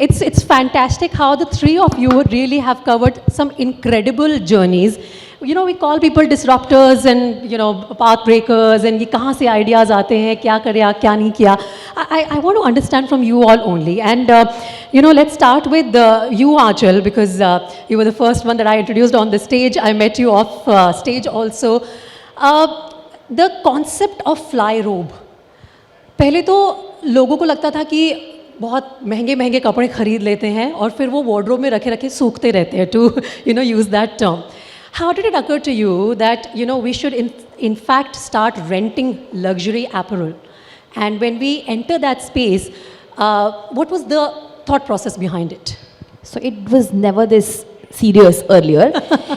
It's fantastic how the three of you really have covered some incredible journeys. You know, we call people disruptors and, you know, pathbreakers, and ये कहाँ से ideas आते हैं, क्या करें, क्या नहीं किया. I want to understand from you all only. And, you know, let's start with you, Aanchal, because you were the first one that I introduced on the stage. I met you off stage also. The concept of FlyRo. पहले तो लोगों को लगता था कि बहुत महंगे महंगे कपड़े खरीद लेते हैं और फिर वो वार्डरोब में रखे रखे सूखते रहते हैं, to, you know, use that term. How did it occur to you that, you know, we should in fact start renting luxury apparel? And when we enter that space, what was the thought process behind it? So it was never this serious earlier.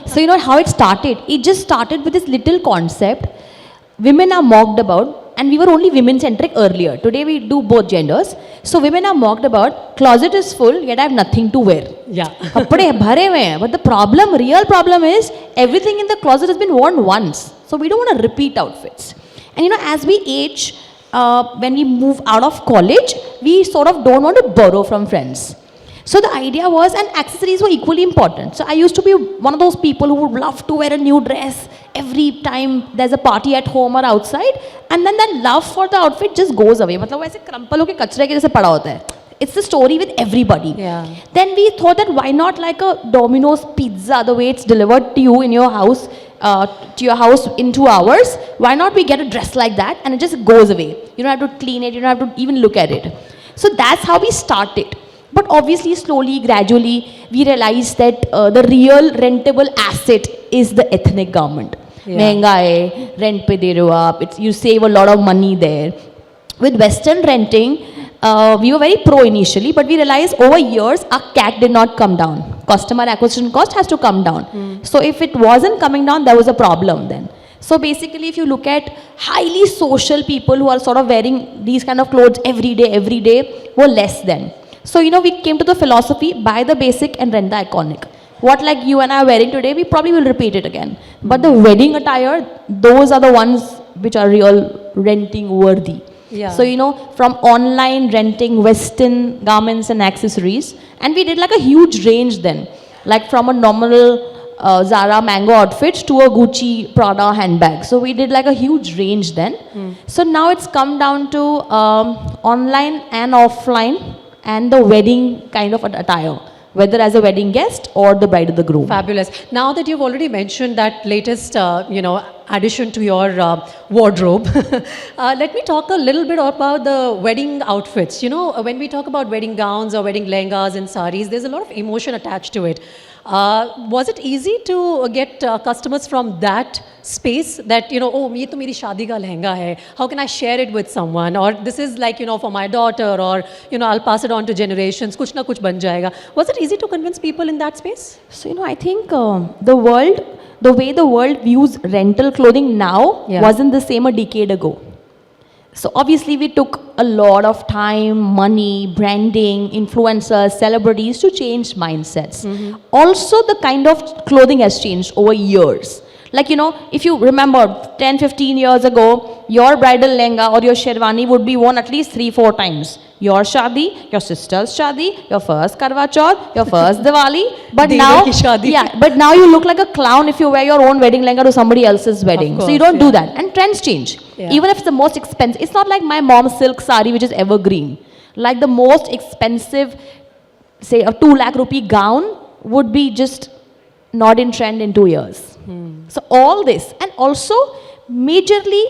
So you know how it started? It just started with this little concept. Women are mocked about, and we were only women-centric earlier. Today we do both genders. So women are mocked about, closet is full, yet I have nothing to wear. Yeah. Kapde bhare hue hain. But the problem, real problem is, everything in the closet has been worn once. So we don't want to repeat outfits. And you know, as we age, when we move out of college, we sort of don't want to borrow from friends. So the idea was, and accessories were equally important. So I used to be one of those people who would love to wear a new dress every time there's a party at home or outside, and then that love for the outfit just goes away. मतलब वो ऐसे crumple होके कचरे के जैसे पड़ा होता है. It's the story with everybody. Yeah. Then we thought that why not like a Domino's pizza, the way it's delivered to you in your house, in 2 hours. Why not we get a dress like that and it just goes away? You don't have to clean it. You don't have to even look at it. So that's how we started. But obviously, slowly, gradually, we realized that the real rentable asset is the ethnic garment. Mehenga hai, rent pe de rahe ho aap, you save a lot of money there. With Western renting, we were very pro initially, but we realized over years, our CAC did not come down. Customer acquisition cost has to come down. So if it wasn't coming down, there was a problem then. So basically, if you look at highly social people who are sort of wearing these kind of clothes every day, were less than. So, you know, we came to the philosophy, buy the basic and rent the iconic. What like you and I are wearing today, we probably will repeat it again. But the wedding attire, those are the ones which are real renting worthy. Yeah. So, you know, from online renting Western garments and accessories, and we did like a huge range then. Like from a normal Zara Mango outfit to a Gucci Prada handbag. So we did like a huge range then. So now it's come down to online and offline, and the wedding kind of attire, whether as a wedding guest or the bride or the groom. Fabulous. Now that you've already mentioned that latest, you know, addition to your wardrobe, let me talk a little bit about the wedding outfits. You know, when we talk about wedding gowns or wedding lehengas and saris, there's a lot of emotion attached to it. Was it easy to get customers from that space that, you know, oh, ye to meri shaadi ka lehenga hai, how can I share it with someone, or this is like, you know, for my daughter, or, you know, I'll pass it on to generations, kuch na kuch ban jayega. Was it easy to convince people in that space? So, you know, I think the way the world views rental clothing now wasn't the same a decade ago. So obviously we took a lot of time, money, branding, influencers, celebrities to change mindsets. Also the kind of clothing has changed over years. Like, you know, if you remember 10, 15 years ago, your bridal lehenga or your sherwani would be worn at least 3-4 times. Your shadi, your sister's shadi, your first Karwa Chauth, your first Diwali. But now you look like a clown if you wear your own wedding lehenga to somebody else's wedding. Course, so you don't do that. And trends change. Even if it's the most expensive. It's not like my mom's silk sari which is evergreen. Like the most expensive, say a 2 lakh rupee gown would be just not in trend in 2 years. So all this, and also majorly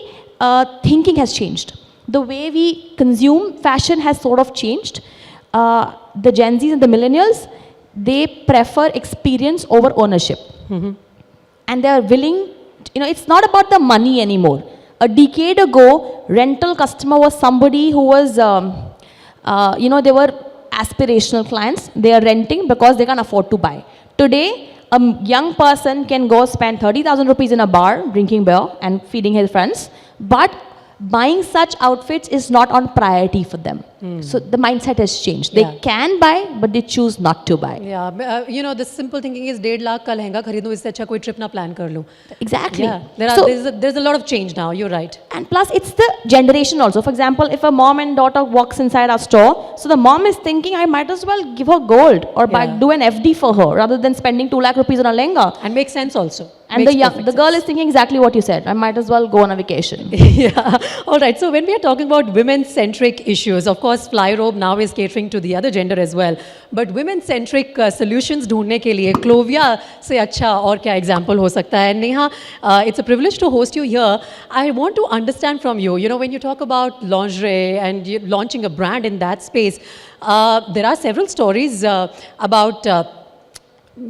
thinking has changed. The way we consume fashion has sort of changed. The Gen Zs and the millennials, they prefer experience over ownership. And they are willing, you know, it's not about the money anymore. A decade ago, rental customer was somebody who was, you know, they were aspirational clients. They are renting because they can afford to buy. Today, a young person can go spend 30,000 rupees in a bar, drinking beer and feeding his friends. But buying such outfits is not on priority for them. So the mindset has changed. Yeah. They can buy, but they choose not to buy. Yeah, you know, the simple thinking is 1.5 lakh का लहंगा खरीदूं इससे अच्छा कोई trip ना plan कर लूं. Exactly. Yeah, So- there's a lot of change now. You're right. And plus, it's the generation also. For example, if a mom and daughter walks inside our store, so the mom is thinking, I might as well give her gold or Yeah. do an FD for her rather than spending 2 lakh rupees on a lehenga. And makes sense also. And Makes the girl is thinking exactly what you said. I might as well go on a vacation. Yeah. All right. So when we are talking about women-centric issues, of course, FlyRo now is catering to the other gender as well. But women-centric solutions ढूंढने के लिए Clovia से अच्छा और क्या example हो सकता है? Neha, it's a privilege to host you here. I want to understand from you. You know, when you talk about lingerie and you're launching a brand in that space, there are several stories about.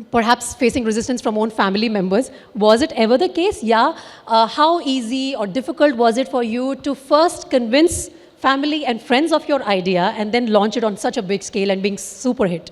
Perhaps facing resistance from own family members. Was it ever the case? Yeah. How easy or difficult was it for you to first convince family and friends of your idea and then launch it on such a big scale and being super hit?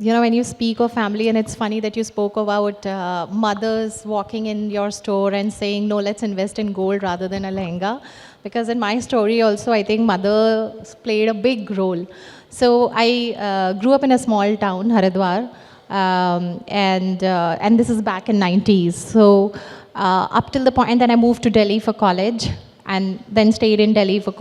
You know, when you speak of family, and it's funny that you spoke about mothers walking in your store and saying, no, let's invest in gold rather than a lehenga. Because in my story also, I think mothers played a big role. So I grew up in a small town, Haridwar, and this is back in 90s. So up till the point, and then I moved to Delhi for college, and then stayed in Delhi for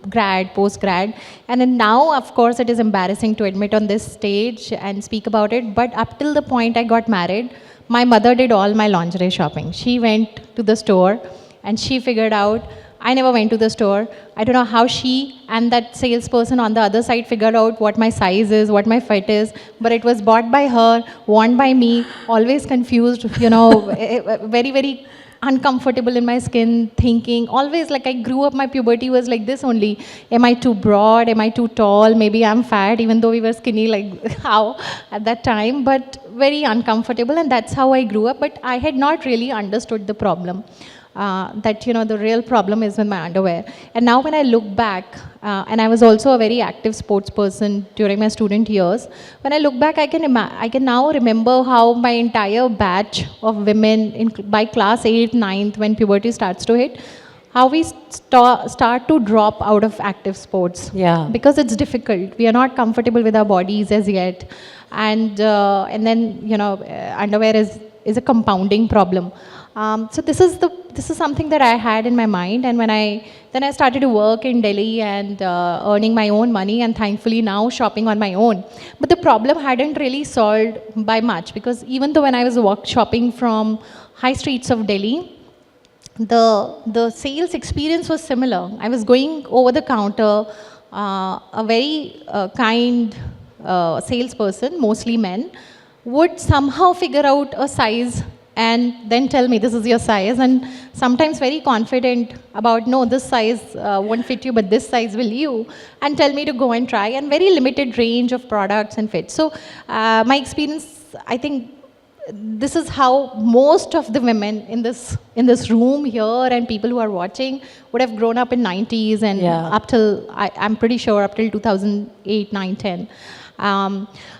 grad, post-grad. And then now, of course, it is embarrassing to admit on this stage and speak about it, but up till the point I got married, my mother did all my lingerie shopping. She went to the store and she figured out, I never went to the store. I don't know how she and that salesperson on the other side figured out what my size is, what my fit is, but it was bought by her, worn by me, always confused, you know, very, very uncomfortable in my skin, thinking, always like I grew up, my puberty was like this only. Am I too broad? Am I too tall? Maybe I'm fat, even though we were skinny like how at that time, but very uncomfortable, and that's how I grew up. But I had not really understood the problem. That, you know, the real problem is with my underwear. And now when I look back, and I was also a very active sports person during my student years, when I look back, I can now remember how my entire batch of women by class 8th, 9th, when puberty starts to hit, how we start to drop out of active sports. Yeah. Because it's difficult. We are not comfortable with our bodies as yet. And then, you know, underwear is a compounding problem. So this is something that I had in my mind, and then I started to work in Delhi and earning my own money, and thankfully now shopping on my own. But the problem hadn't really solved by much, because even though when I was shopping from high streets of Delhi, the sales experience was similar. I was going over the counter, a very kind salesperson, mostly men, would somehow figure out a size and then tell me, this is your size, and sometimes very confident about, no, this size won't fit you, but this size will you, and tell me to go and try, and very limited range of products and fits. So my experience, I think this is how most of the women in this room here and people who are watching would have grown up in 90s and up till, I'm pretty sure, up till 2008, 9, 10.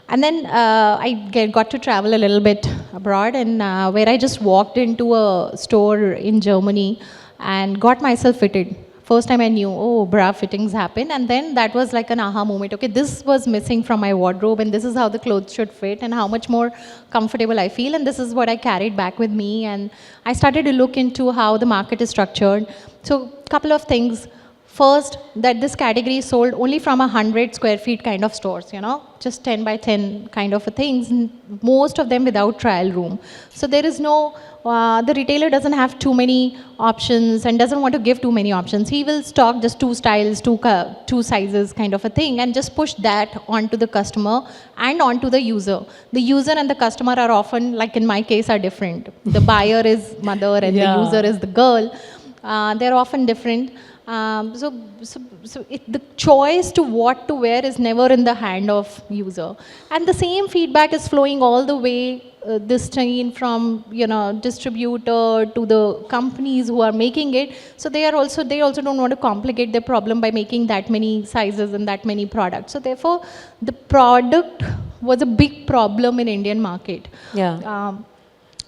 And then I got to travel a little bit abroad, and where I just walked into a store in Germany and got myself fitted. First time I knew, oh, bra fittings happen, and then that was like an aha moment. Okay, this was missing from my wardrobe, and this is how the clothes should fit and how much more comfortable I feel, and this is what I carried back with me. And I started to look into how the market is structured. So a couple of things. First, that this category is sold only from 100 square feet kind of stores, you know, just 10 by 10 kind of things, most of them without trial room. So there is no, the retailer doesn't have too many options and doesn't want to give too many options. He will stock just 2 styles, 2 sizes kind of a thing, and just push that onto the customer and onto the user. The user and the customer are often, like in my case, are different. The buyer is mother and the user is the girl. They're often different. The choice to what to wear is never in the hand of user, and the same feedback is flowing all the way this chain from, you know, distributor to the companies who are making it. So they also don't want to complicate their problem by making that many sizes and that many products. So therefore, the product was a big problem in Indian market.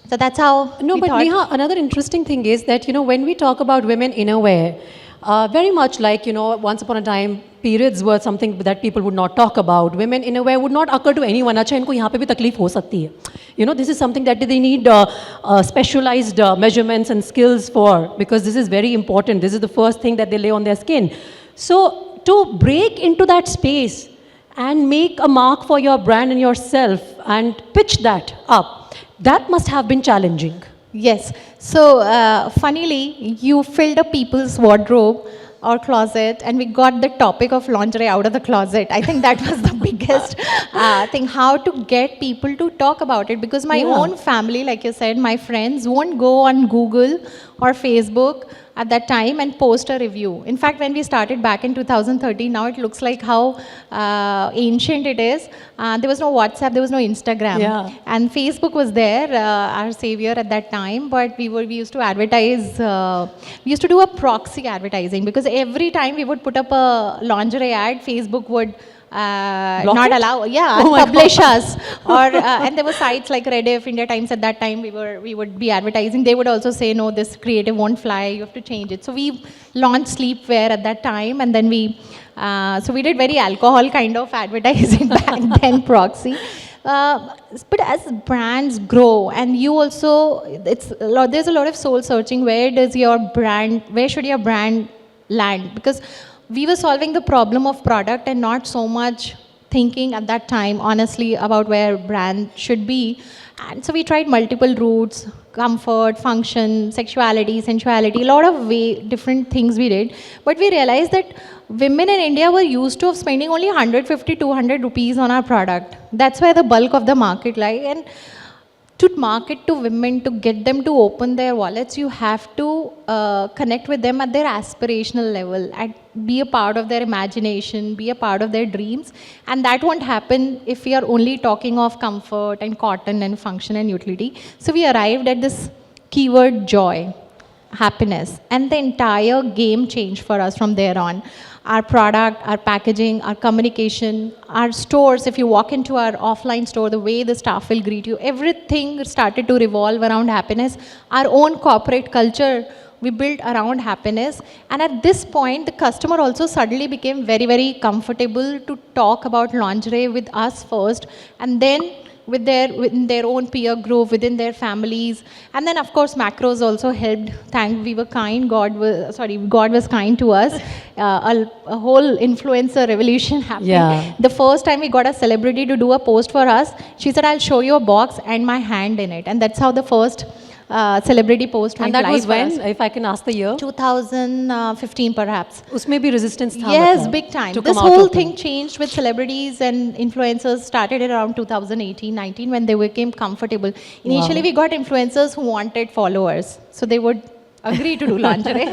So that's how No, we but thought. Niha, another interesting thing is that, when we talk about women innerwear, very much like, once upon a time, periods were something that people would not talk about. Women innerwear would not occur to anyone. अच्छा इनको यहाँ पे भी तकलीफ हो सकती है. This is something that they need specialized measurements and skills for, because this is very important. This is the first thing that they lay on their skin. So to break into that space and make a mark for your brand and yourself and pitch that up, that must have been challenging. Yes. So, funnily, you filled a people's wardrobe or closet, and we got the topic of lingerie out of the closet. I think that was the biggest thing, how to get people to talk about it. Because my own family, like you said, my friends won't go on Google or Facebook at that time and post a review. In fact, when we started back in 2013, now it looks like how ancient it is. There was no WhatsApp, there was no Instagram. Yeah. And Facebook was there, our savior at that time, but we used to advertise, we used to do a proxy advertising, because every time we would put up a lingerie ad, Facebook would not it? allow, Oh my publish us. Or, and there were sites like Rediff, India Times at that time, we would be advertising. They would also say, no, this creative won't fly, you have to change it. So we launched sleepwear at that time, and then so we did very alcohol kind of advertising back then, proxy. But as brands grow, and you also, there's a lot of soul searching. Where should your brand land? Because we were solving the problem of product and not so much thinking at that time, honestly, about where brand should be. And so we tried multiple routes: comfort, function, sexuality, sensuality, a lot of different things we did. But we realized that women in India were used to spending only 150, 200 rupees on our product. That's where the bulk of the market lies. And to market to women, to get them to open their wallets, you have to connect with them at their aspirational level, and be a part of their imagination, be a part of their dreams. And that won't happen if we are only talking of comfort and cotton and function and utility. So we arrived at this keyword: joy, happiness, and the entire game changed for us from there on. Our product, our packaging, our communication, our stores, if you walk into our offline store, the way the staff will greet you, everything started to revolve around happiness. Our own corporate culture, we built around happiness. And at this point, the customer also suddenly became very, very comfortable to talk about lingerie with us first, and then within their own peer group, within their families. And then, of course, macros also helped. We were kind. God was kind to us. A whole influencer revolution happened. Yeah. The first time we got a celebrity to do a post for us, she said, "I'll show you a box and my hand in it." And that's how the first celebrity post went And that live was for when, us. if I can ask the year? 2015 perhaps. उसमें भी resistance था Yes, मतलब, big time. to This come out whole open. thing changed with celebrities and influencers, started around 2018-19 when they became comfortable. Initially, we got influencers who wanted followers, so they would agree to do lingerie.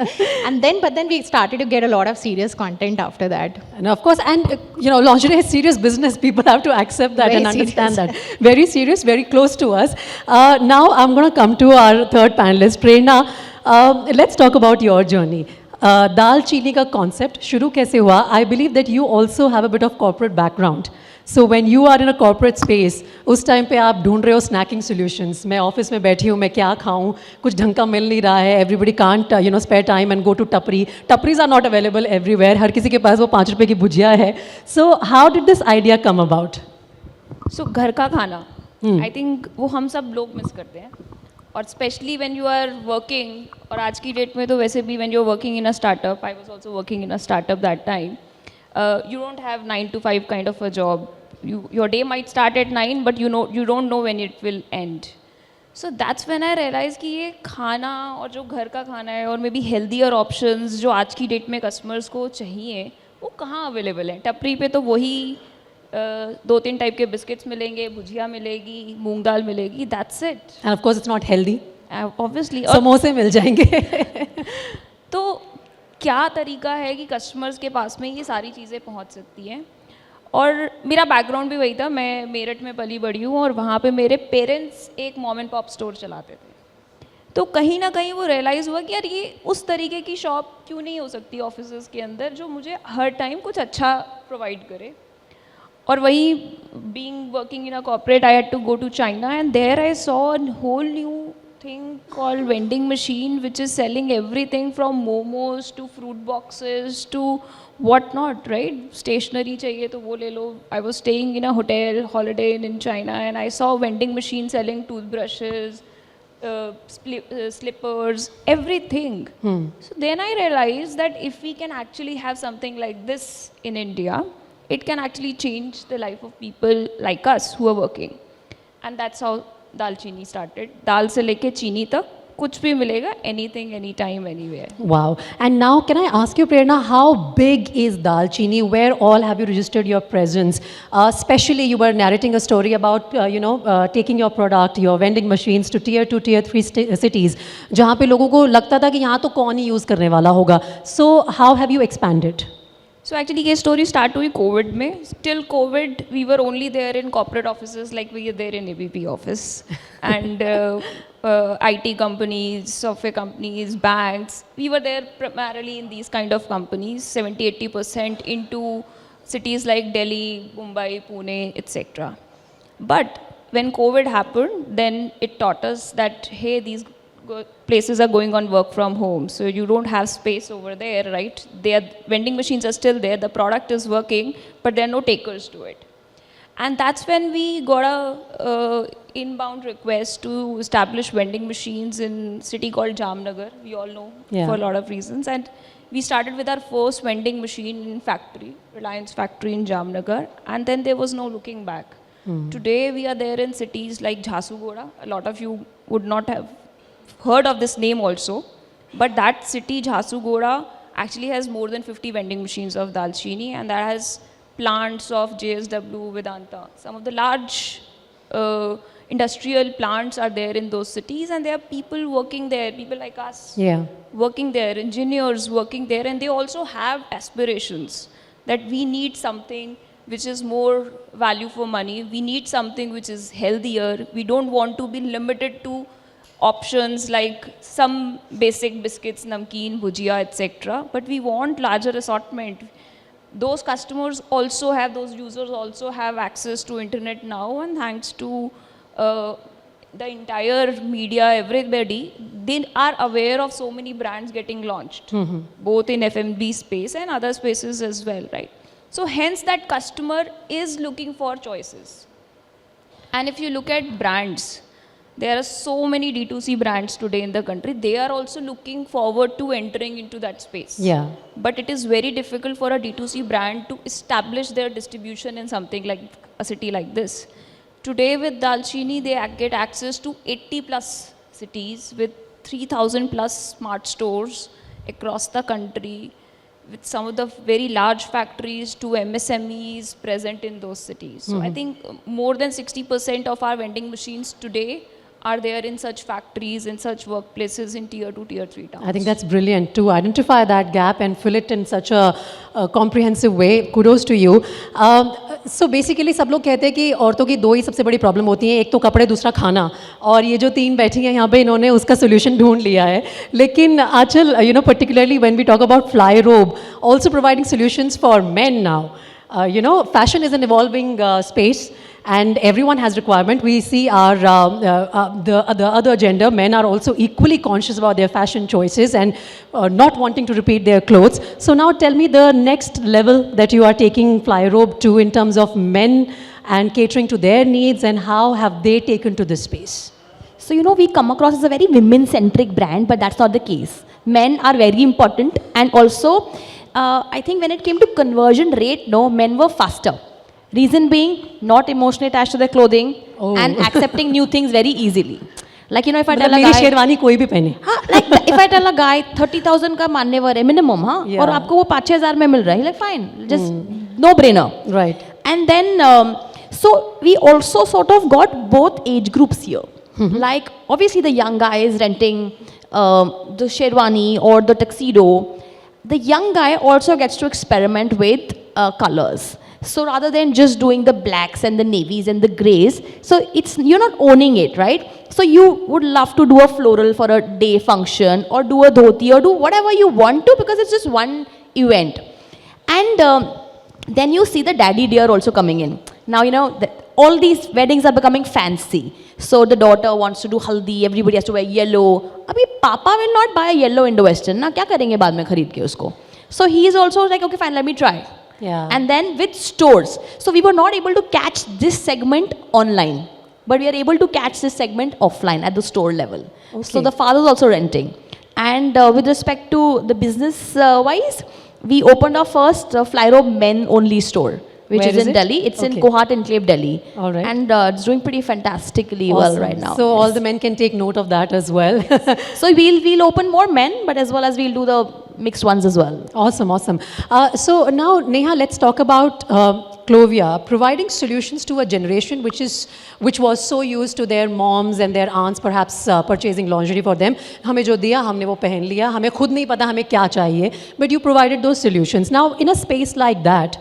But then we started to get a lot of serious content after that. And of course, lingerie is serious business. People have to accept that Very and understand serious. that. Very serious, very close to us. Now I'm going to come to our third panelist, Prerna. Let's talk about your journey. Dal chini ka concept शुरू कैसे हुआ? I believe that you also have a bit of corporate background. So when you are in a corporate space, उस time पे आप ढूंढ रहे हो snacking solutions. मैं ऑफिस में बैठी हूँ, मैं क्या खाऊँ, कुछ ढंग का मिल नहीं रहा है. Everybody can't spare time and go to tapri. Tapris are not available everywhere. हर किसी के पास वो 5 रुपए की भुजिया है. So how did this idea come about? So घर का खाना, I think वो हम सब लोग मिस करते हैं. और specially when you are working, और आज की डेट में तो वैसे भी when you are working in a startup, I was also working in a startup that time, you don't have 9 to 5 kind of a job. Your day might start at 9, but you don't know when it will end. So that's when I realized कि ये खाना और जो घर का खाना है और मे बी हेल्दियर ऑप्शंस जो आज की डेट में कस्टमर्स को चाहिए वो कहाँ अवेलेबल है. टपरी पे तो वही 2-3 टाइप के बिस्किट्स मिलेंगे, भुजिया मिलेगी, मूंग दाल मिलेगी, that's it. And of course it's not healthy. Obviously. समोसे मिल जाएंगे. तो क्या तरीका है कि कस्टमर्स के पास में ये सारी चीज़ें पहुंच सकती हैं. और मेरा बैकग्राउंड भी वही था. मैं मेरठ में पली बड़ी हूँ और वहाँ पे मेरे पेरेंट्स एक मॉम एंड पॉप स्टोर चलाते थे. तो कहीं ना कहीं वो रियलाइज़ हुआ कि यार ये उस तरीके की शॉप क्यों नहीं हो सकती ऑफिस के अंदर जो मुझे हर टाइम कुछ अच्छा प्रोवाइड करे. और वही being working in a corporate, I had to go to China and there I saw a whole new thing called vending machine, which is selling everything from momos to fruit boxes to whatnot, right? Stationery chahiye to wo le lo. I was staying in a hotel holiday in China, and I saw vending machine selling toothbrushes, slippers, everything. So then I realized that if we can actually have something like this in India, it can actually change the life of people like us who are working. And that's how Dalchini started. Dal se leke chini tak, kuch bhi milega, anything, anytime, anywhere. Wow. And now, can I ask you, Prerna, how big is Dalchini? Where all have you registered your presence? Especially, you were narrating a story about, taking your product, your vending machines to tier 2, tier 3 cities, जहाँ पे लोगों को लगता था कि यहाँ तो कौन ही use करने वाला होगा. So, how have you expanded? So actually, ये story start हुई COVID में. Till COVID, we were only there in corporate offices, like we are there in ABP office, and IT companies, software companies, banks. We were there primarily in these kind of companies, 70-80% into cities like Delhi, Mumbai, Pune, etc. But when COVID happened, then it taught us that, hey, these places are going on work from home, so you don't have space over there, right? Vending machines are still there, the product is working, but there are no takers to it. And that's when we got a inbound request to establish vending machines in a city called Jamnagar, we all know, for a lot of reasons. And we started with our first vending machine in factory, Reliance factory in Jamnagar, and then there was no looking back. Today we are there in cities like Jharsuguda. A lot of you would not have heard of this name also, but that city, Jharsuguda, actually has more than 50 vending machines of Dalchini, and that has plants of JSW, Vedanta. Some of the large industrial plants are there in those cities, and there are people working there, people like us working there, engineers working there, and they also have aspirations that we need something which is more value for money, we need something which is healthier, we don't want to be limited to options like some basic biscuits, namkeen, bhujia, etc. But we want larger assortment. Those customers also have, those users also have access to internet now, and thanks to the entire media, everybody, they are aware of so many brands getting launched, both in F&B space and other spaces as well, right? So hence that customer is looking for choices. And if you look at brands, there are so many D2C brands today in the country. They are also looking forward to entering into that space. But it is very difficult for a D2C brand to establish their distribution in something like a city like this. Today with Dalchini, they get access to 80 plus cities with 3,000 plus smart stores across the country, with some of the very large factories to MSMEs present in those cities. So I think more than 60% of our vending machines today are there in such factories, in such workplaces in tier 2, tier 3 towns. I think that's brilliant to identify that gap and fill it in such a comprehensive way. Kudos to you. So basically सब लोग कहते हैं कि औरतों की दो ही सबसे बड़ी प्रॉब्लम होती हैं, एक तो कपड़े, दूसरा खाना, और ये जो तीन बैठी हैं यहाँ पे इन्होंने उसका सोल्यूशन ढूंढ लिया है. लेकिन आंचल, particularly when we talk about FlyRo, also providing solutions for men now. Fashion is an evolving space, and everyone has requirement. We see our the other gender, men are also equally conscious about their fashion choices and not wanting to repeat their clothes. So now tell me the next level that you are taking FlyRo to in terms of men and catering to their needs, and how have they taken to this space? So, we come across as a very women-centric brand, but that's not the case. Men are very important, and also, I think when it came to conversion rate, men were faster. Reason being, not emotionally attached to their clothing and accepting new things very easily. Like, if I tell a guy... sherwani कोई भी पहने. Like, if I tell a guy 30,000 का मान्यवर है minimum, और आपको वो 5,000 में मिल रहा है, like fine, just no brainer. Right. And then, so we also sort of got both age groups here. Like, obviously the young guy is renting the sherwani or the tuxedo. The young guy also gets to experiment with colors. So rather than just doing the blacks and the navies and the grays, so you're not owning it, right? So you would love to do a floral for a day function, or do a dhoti, or do whatever you want to, because it's just one event. And then you see the daddy dear also coming in. Now, all these weddings are becoming fancy. So the daughter wants to do haldi, everybody has to wear yellow. Abhi papa will not buy a yellow Indo-Western. Na kya karenge baad mein khareed ke usko? So he is also like, okay, fine, let me try. Yeah. And then with stores. So we were not able to catch this segment online, but we are able to catch this segment offline at the store level. Okay. So the father is also renting. And with respect to the business wise, we opened our first FlyRo men only store, which Where is is in it? Delhi. It's in Okay. Kohat Enclave, Delhi. All right. And it's doing pretty fantastically well Awesome. right now. So Yes. all the men can take note of that as well. So we'll open more men, but as well as we'll do the mixed ones as well. Awesome, awesome. So now, Neha, let's talk about Clovia providing solutions to a generation which was so used to their moms and their aunts perhaps purchasing lingerie for them. हमें जो दिया हमने वो पहन लिया, हमें खुद नहीं पता हमें क्या चाहिए. But you provided those solutions. Now, in a space like that,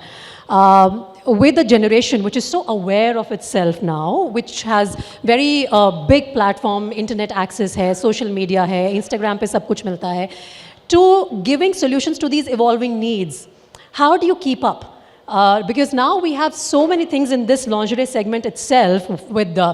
with a generation which is so aware of itself now, which has very big platform, internet access है, social media है, Instagram पे सब कुछ मिलता है, to giving solutions to these evolving needs, how do you keep up? Because now we have so many things in this lingerie segment itself with the,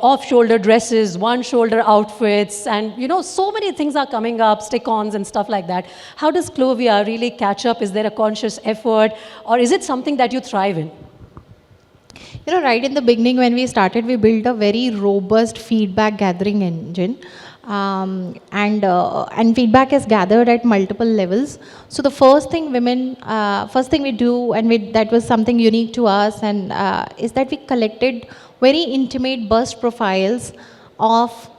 off-shoulder dresses, one-shoulder outfits, and, so many things are coming up, stick-ons and stuff like that. How does Clovia really catch up? Is there a conscious effort, or is it something that you thrive in? Right in the beginning when we started, we built a very robust feedback gathering engine. And feedback is gathered at multiple levels. So the first thing we do, and that was something unique to us, and is that we collected very intimate burst profiles of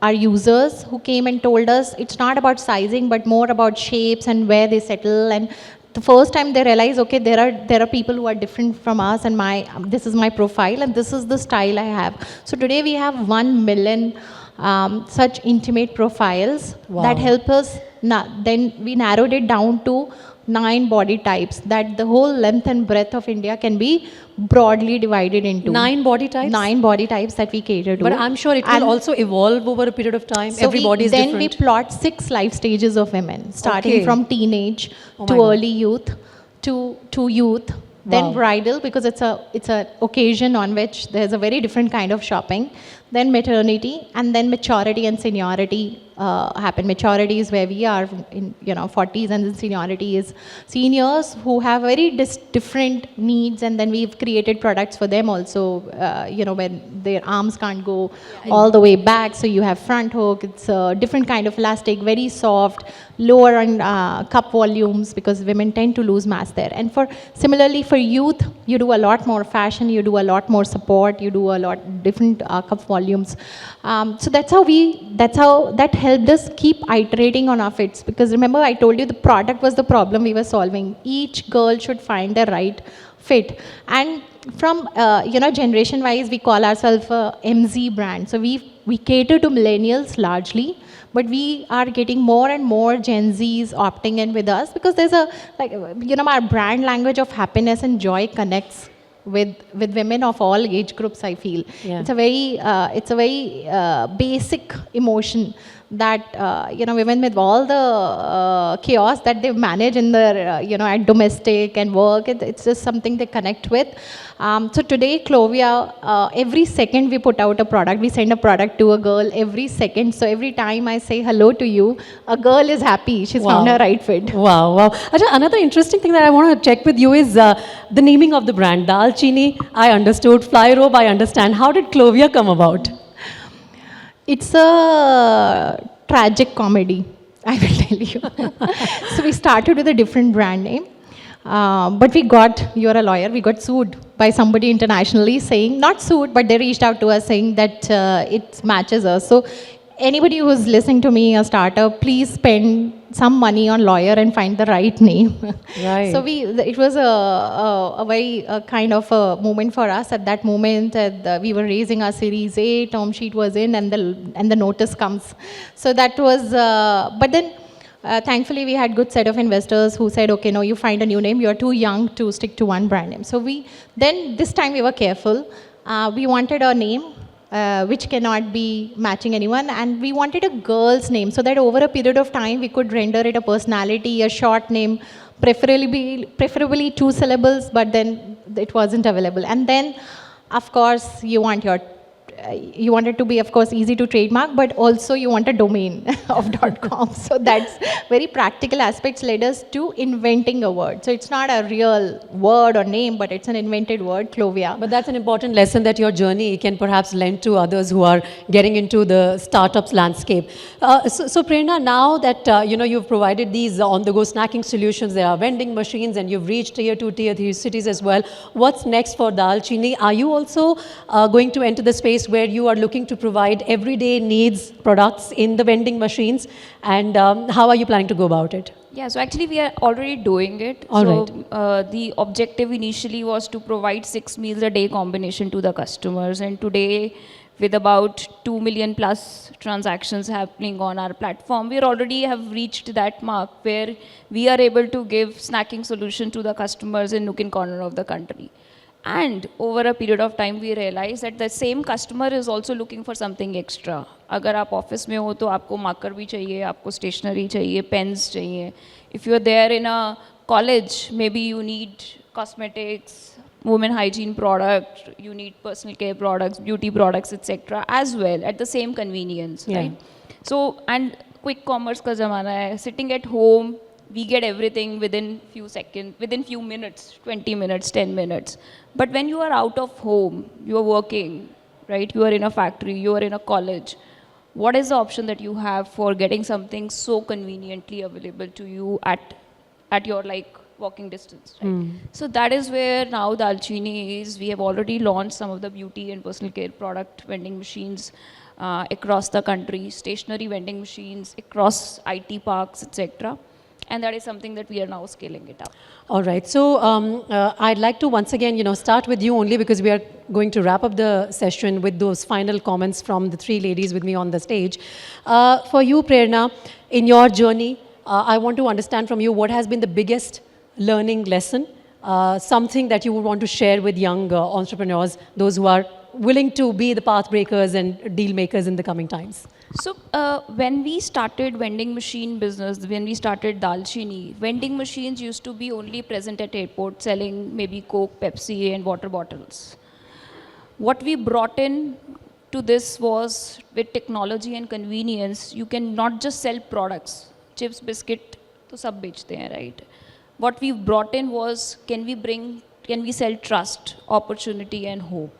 our users who came and told us it's not about sizing, but more about shapes and where they settle. And the first time they realize, okay, there are people who are different from us, and this is my profile, and this is the style I have. So today we have 1 million such intimate profiles. Wow. That help us. Then we narrowed it down to 9 body types, that the whole length and breadth of India can be broadly divided into 9 body types? 9 body types that we cater to. But I'm sure it will also evolve over a period of time. So Everybody is different. Then we plot 6 life stages of women, starting Okay. from teenage Oh my to God. early youth to youth, then Wow. bridal, because it's a occasion on which there's a very different kind of shopping, then maternity, and then maturity and seniority happen. Maturity is where we are in 40s, and then seniority is seniors who have very different needs, and then we've created products for them also, when their arms can't go all the way back, so you have front hook. It's a different kind of elastic, very soft, lower on cup volumes, because women tend to lose mass there. And similarly for youth, you do a lot more fashion, you do a lot more support, you do a lot different cup volumes. So that's how that helped us keep iterating on our fits, because remember I told you the product was the problem we were solving. Each girl should find the right fit. And from generation wise, we call ourselves a MZ brand. So we cater to millennials largely, but we are getting more and more Gen Zs opting in with us, because there's our brand language of happiness and joy connects with women of all age groups, I feel. Yeah. It's a very basic emotion that women, with all the chaos that they manage in their at domestic and work, it's just something they connect with. So today Clovia, every second we put out a product, we send a product to a girl every second. So every time I say hello to you, a girl is happy, she's found her right fit. Wow, wow. Acha, another interesting thing that I want to check with you is the naming of the brand. Dalchini, I understood. FlyRo, I understand. How did Clovia come about? It's a tragic comedy, I will tell you. So we started with a different brand name. But you're a lawyer, we got sued by somebody internationally saying, not sued, but they reached out to us saying that it matches us. So anybody who's listening to me, a startup, please spend some money on lawyer and find the right name. Right. So it was a very kind of a moment for us at that moment. We were raising our Series A, term sheet was in, and the notice comes. So that was, but then thankfully we had good set of investors who said, okay, no, you find a new name, you're too young to stick to one brand name. So this time we were careful. We wanted a name which cannot be matching anyone, and we wanted a girl's name, so that over a period of time we could render it a personality, a short name, preferably 2 syllables, but then it wasn't available. And then, of course, you want you want it to be, of course, easy to trademark, but also you want a domain of .com. So that's very practical aspects led us to inventing a word. So it's not a real word or name, but it's an invented word, Clovia. But that's an important lesson that your journey can perhaps lend to others who are getting into the startups landscape. So Prerna, now that you've provided these on-the-go snacking solutions, there are vending machines, and you've reached tier 2, tier 3 cities as well. What's next for Dalini? Are you also going to enter the space where you are looking to provide everyday needs products in the vending machines, and how are you planning to go about it? Yeah, so actually we are already doing it. All right. The objective initially was to provide 6 meals a day combination to the customers, and today with about 2 million plus transactions happening on our platform, we already have reached that mark where we are able to give snacking solution to the customers in nook and corner of the country. And over a period of time, we realized that the same customer is also looking for something extra. अगर आप office में हो तो आपको marker भी चाहिए, आपको stationery चाहिए, पेन्स चाहिए. If you are there in a college, maybe you need cosmetics, women hygiene product, you need personal care products, beauty products, etc. as well at the same convenience, right? So, and quick commerce का ज़माना है, sitting at home, we get everything within few seconds, within few minutes, 20 minutes, 10 minutes. But when you are out of home, you are working, right? You are in a factory, you are in a college. What is the option that you have for getting something so conveniently available to you at your walking distance, right? So that is where now Dalini is. We have already launched some of the beauty and personal care product vending machines across the country, stationary vending machines across IT parks, etc. And that is something that we are now scaling it up. All right. So I'd like to once again, start with you only because we are going to wrap up the session with those final comments from the three ladies with me on the stage. For you, Prerna, in your journey, I want to understand from you what has been the biggest learning lesson, something that you would want to share with young entrepreneurs, those who are willing to be the path breakers and deal makers in the coming times. So when we started vending machine business, when we started Dalini, vending machines used to be only present at airport selling maybe Coke, Pepsi and water bottles. What we brought in to this was with technology and convenience, you can not just sell products, chips, biscuit, to sab bechte hain, right? What we brought in was, can we sell trust, opportunity and hope?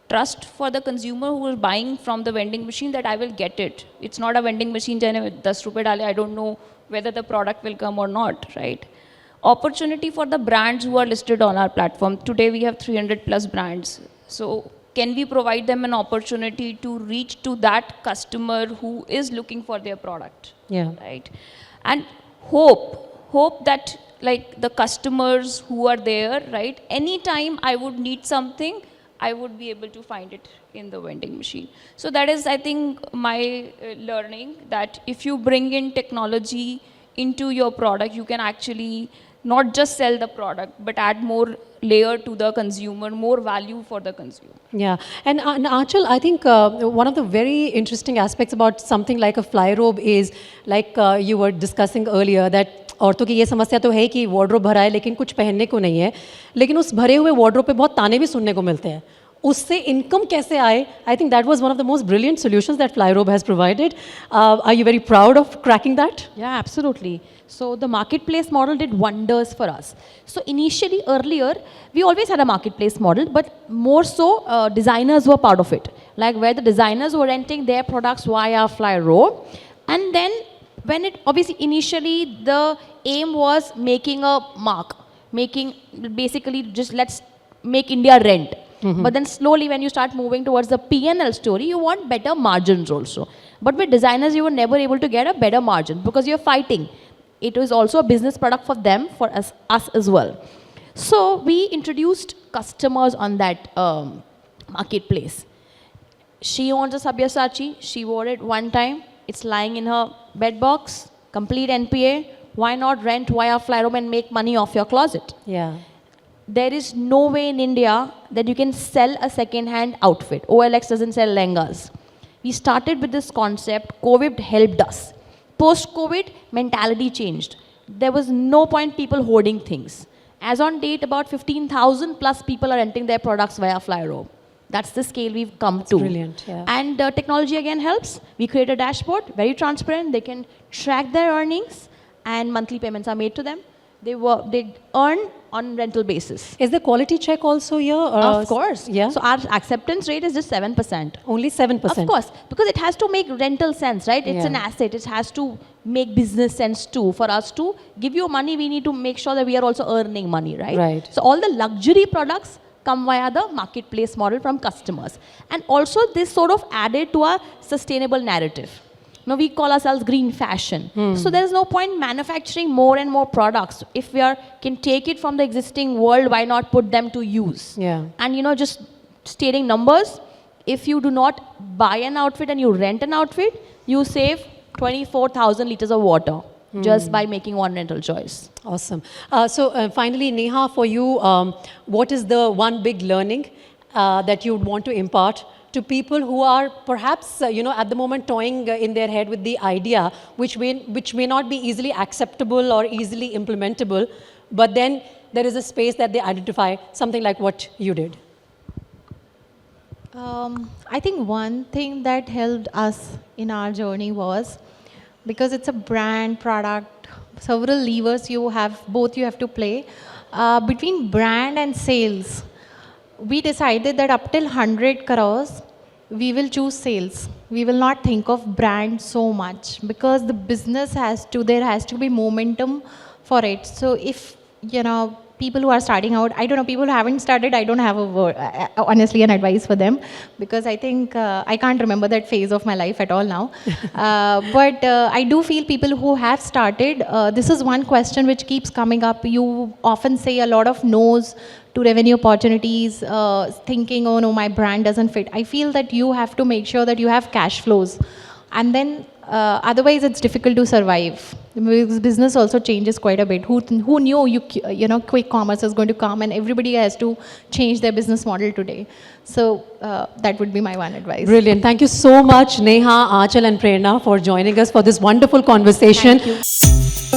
Trust for the consumer who is buying from the vending machine that I will get it. It's not a vending machine, 10 rupees dale, I don't know whether the product will come or not, right? Opportunity for the brands who are listed on our platform. Today we have 300 plus brands. So can we provide them an opportunity to reach to that customer who is looking for their product? Yeah. Right? And hope that the customers who are there, right? Anytime I would need something, I would be able to find it in the vending machine. So that is, I think, my learning, that if you bring in technology into your product, you can actually not just sell the product, but add more layer to the consumer, more value for the consumer. Yeah, and Achal, I think one of the very interesting aspects about something like a FlyRo is, like you were discussing earlier, that औरतों की ये समस्या तो है कि wardrobe भरा है लेकिन कुछ पहनने को नहीं है, लेकिन उस भरे हुए वार्डरोब पे बहुत ताने भी सुनने को मिलते हैं. उससे इनकम कैसे आए? I think that was one of the most brilliant solutions that FlyRo has provided. Are you very proud of cracking that? Yeah, absolutely. So the marketplace model did wonders for us. So initially, earlier, we always had a marketplace model, but more so designers were part of it. Like where the designers were renting their products via FlyRo. And then when it, obviously initially the aim was making a mark, making basically just let's make India rent. But then slowly when you start moving towards the P&L story, you want better margins also. But with designers, you were never able to get a better margin because you're fighting. It was also a business product for them, for us as well. So we introduced customers on that marketplace. She owns a Sabyasachi. She wore it one time. It's lying in her bed box, complete NPA. Why not rent via FlyRo and make money off your closet? Yeah. There is no way in India that you can sell a second-hand outfit. OLX doesn't sell lehengas. We started with this concept. COVID helped us. Post-COVID, mentality changed. There was no point people hoarding things. As on date, about 15,000 plus people are renting their products via FlyRo. That's the scale we've come to. Brilliant, yeah. And technology again helps. We create a dashboard, very transparent. They can track their earnings and monthly payments are made to them. They earn on rental basis. Is the quality check also here? Of course. Yeah. So our acceptance rate is just 7%. Only 7%. Of course, because it has to make rental sense, right? It's Yeah. an asset. It has to make business sense too. For us to give you money, we need to make sure that we are also earning money, right? Right. So all the luxury products come via the marketplace model from customers. And also this sort of added to our sustainable narrative. Now we call ourselves green fashion. So there is no point manufacturing more and more products. If we can take it from the existing world, why not put them to use? Yeah. And just stating numbers, if you do not buy an outfit and you rent an outfit, you save 24,000 liters of water just by making one rental choice. Awesome. So finally, Niha, for you, what is the one big learning that you would want to impart to people who are perhaps, at the moment toying in their head with the idea, which may not be easily acceptable or easily implementable, but then there is a space that they identify, something like what you did? I think one thing that helped us in our journey was, because it's a brand product, several levers you have to play. Between brand and sales, we decided that up till 100 crores, we will choose sales. We will not think of brand so much, because the business there has to be momentum for it. So if, people who are starting out, I don't know, people who haven't started, I don't have a word, honestly, an advice for them, because I think I can't remember that phase of my life at all now. But I do feel people who have started, this is one question which keeps coming up. You often say a lot of no's to revenue opportunities, thinking, oh no, my brand doesn't fit. I feel that you have to make sure that you have cash flows. And then otherwise it's difficult to survive. Because business also changes quite a bit. Who knew quick commerce is going to come and everybody has to change their business model today. So that would be my one advice. Brilliant. Thank you so much, Neha, Aanchal and Prerna, for joining us for this wonderful conversation. Thank you.